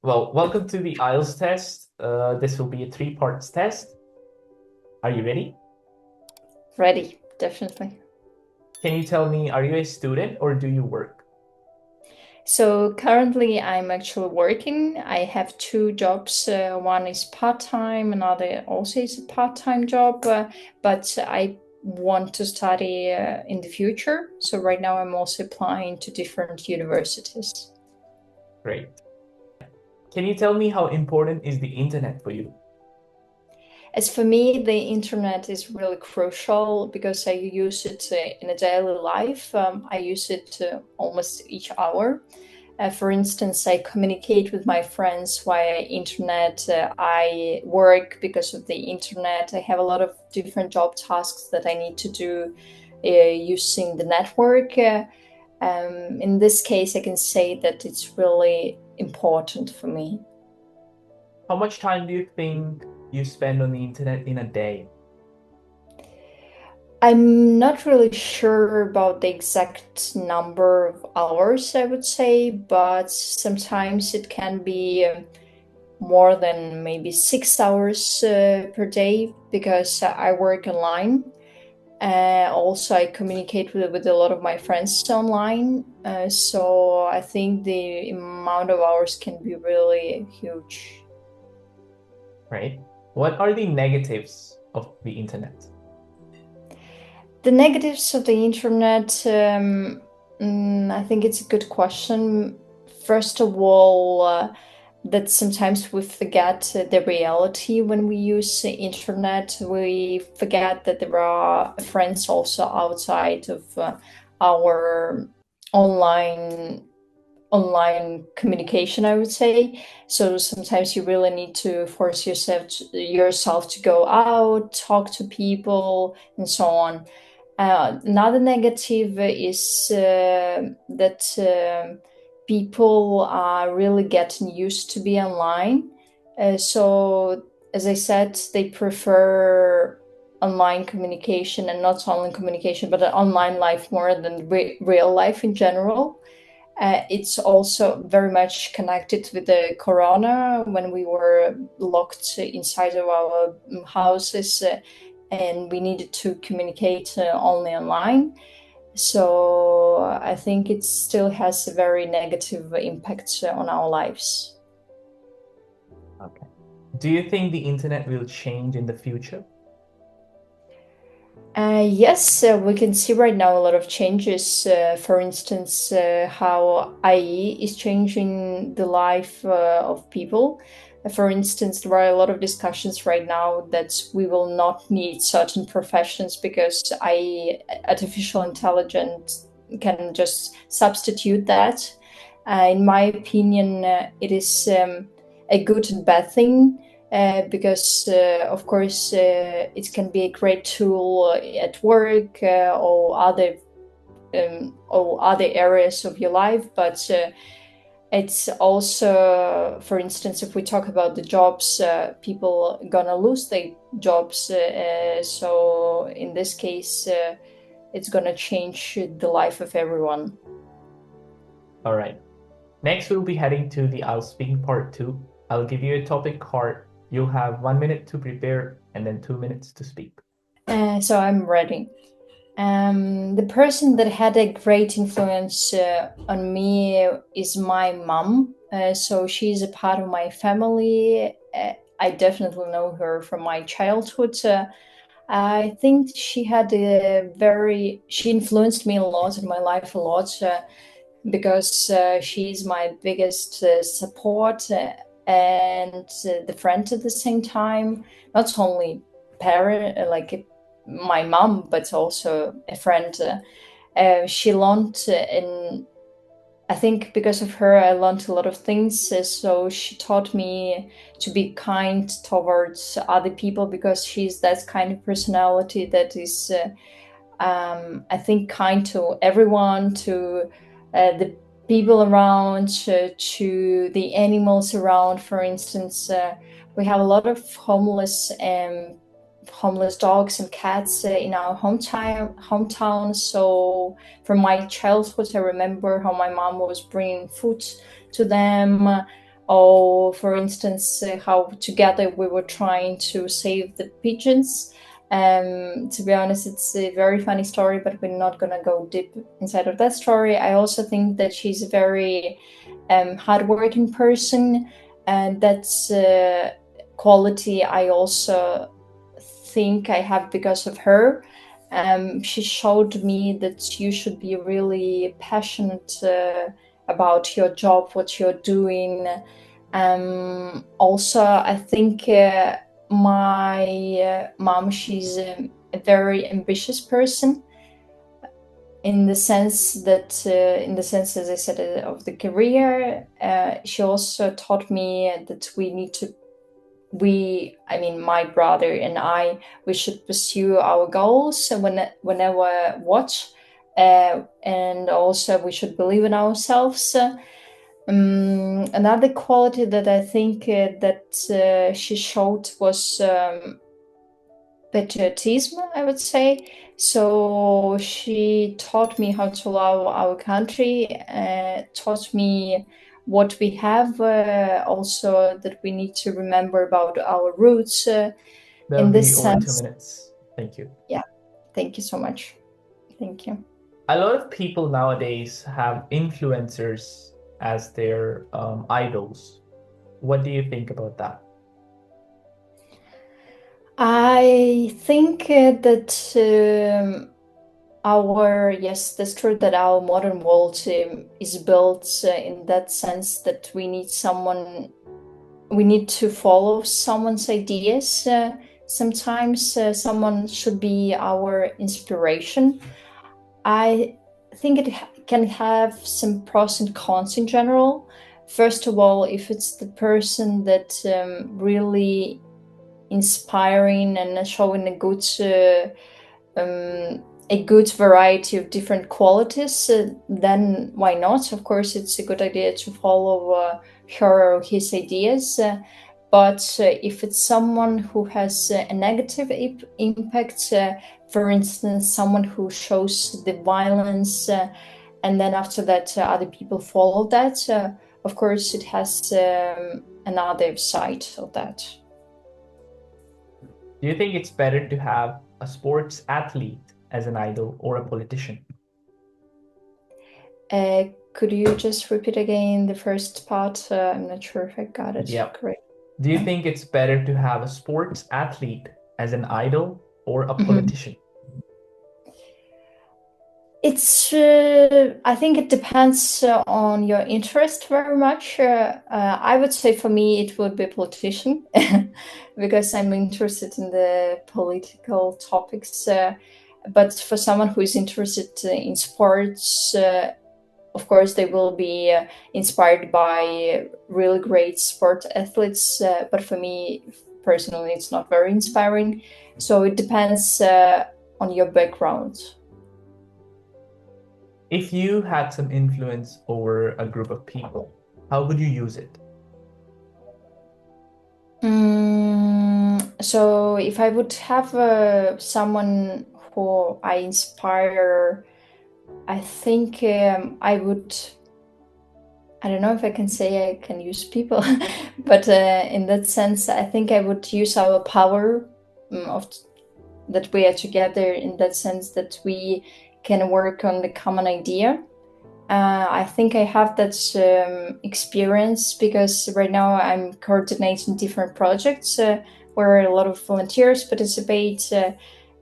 Well, welcome to the Ielts test. This will be a three parts test. Are you ready? Ready, definitely. Can you tell me, are you a student or do you work? So currently I'm actually working. I have two jobs. One is part-time, another also is a part-time job, but I want to study in the future. So right now I'm also applying to different universities. Great. Can you tell me how important is the internet for you? As for me, the internet is really crucial because I use it in a daily life. I use it almost each hour. For instance, I communicate with my friends via internet. I work because of the internet. I have a lot of different job tasks that I need to do using the network. In this case, I can say that it's really important for me. How much time do you think you spend on the internet in a day? I'm not really sure about the exact number of hours, I would say, but sometimes it can be more than maybe 6 hours per day because I work online. Also, I communicate with a lot of my friends online. So I think the amount of hours can be really huge. Right? What are the negatives of the internet? The negatives of the internet, I think it's a good question. First of all, that sometimes we forget the reality when we use the internet. We forget that there are friends also outside of our online communication, I would say. So sometimes you really need to force yourself to go out, talk to people, and so on. Another negative is that people are really getting used to be online. So, as I said, they prefer online communication, and not online communication, but online life more than real life in general. It's also very much connected with the corona when we were locked inside of our houses, and we needed to communicate only online. So I think it still has a very negative impact on our lives. Okay. Do you think the internet will change in the future? Yes, we can see right now a lot of changes. For instance, how IE is changing the life of people. For instance, there are a lot of discussions right now that we will not need certain professions because IE, artificial intelligence, can just substitute that. In my opinion, it is a good and bad thing because of course it can be a great tool at work or other areas of your life, but it's also, for instance, if we talk about the jobs, people gonna lose their jobs, so in this case it's gonna change the life of everyone. All right. Next, we'll be heading to the I'll speaking part two. I'll give you a topic card. You'll have 1 minute to prepare and then 2 minutes to speak. So I'm ready. The person that had a great influence on me is my mom. So she's a part of my family. I definitely know her from my childhood. I think she influenced me a lot in my life a lot because she's my biggest support and the friend at the same time. Not only parent, like my mom, but also a friend. She learned, and I think because of her, I learned a lot of things. So she taught me to be kind towards other people because she's that kind of personality that is, I think, kind to everyone, to the people around, to the animals around. For instance, we have a lot of homeless dogs and cats in our hometown. So from my childhood, I remember how my mom was bringing food to them. or for instance, how together we were trying to save the pigeons. To be honest, it's a very funny story, but we're not gonna go deep inside of that story. I also think that she's a very hardworking person, and that's a quality I also think I have because of her. She showed me that you should be really passionate about your job, what you're doing. Also, I think my mom, she's a very ambitious person in the sense that, in the sense, as I said, of the career. She also taught me that we need to I mean, my brother and I, we should pursue our goals whenever what, and also we should believe in ourselves. Another quality that I think that she showed was patriotism, I would say. So she taught me how to love our country, taught me what we have, also that we need to remember about our roots. That'll In be this over two sense, minutes. Thank you. yeah, thank you so much. Thank you. A lot of people nowadays have influencers as their idols. What do you think about that? I think that yes, that's true that our modern world is built in that sense that we need to follow someone's ideas. Sometimes someone should be our inspiration. I think can have some pros and cons in general. First of all, if it's the person that really inspiring and showing a good variety of different qualities, then why not? Of course, it's a good idea to follow her or his ideas. But if it's someone who has a negative impact, for instance, someone who shows the violence, and then after that, other people follow that, of course, it has another side of that. Do you think it's better to have a sports athlete as an idol or a politician? Could you just repeat again the first part? I'm not sure if I got it Yep. correct. Do you think it's better to have a sports athlete as an idol or a Mhm. politician? It's, I think it depends on your interest very much. I would say for me it would be a politician because I'm interested in the political topics. But for someone who is interested in sports, of course, they will be inspired by really great sport athletes. But for me personally, it's not very inspiring. So it depends on your background. If you had some influence over a group of people, how would you use it? So if I would have someone who I inspire, I think I would. I don't know if I can say I can use people, but in that sense, I think I would use our power of that we are together. In that sense, that we can work on the common idea. I think I have that experience because right now I'm coordinating different projects where a lot of volunteers participate.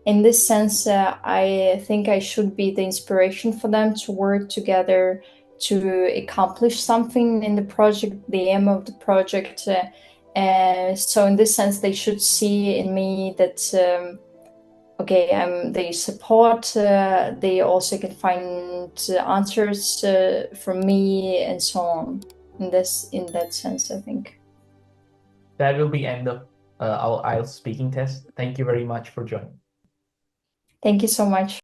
In this sense, I think I should be the inspiration for them to work together to accomplish something in the project, the aim of the project. So, in this sense, they should see in me that. Okay, they support. They also can find answers from me and so on. In that sense, I think. That will be end of our IELTS speaking test. Thank you very much for joining. Thank you so much.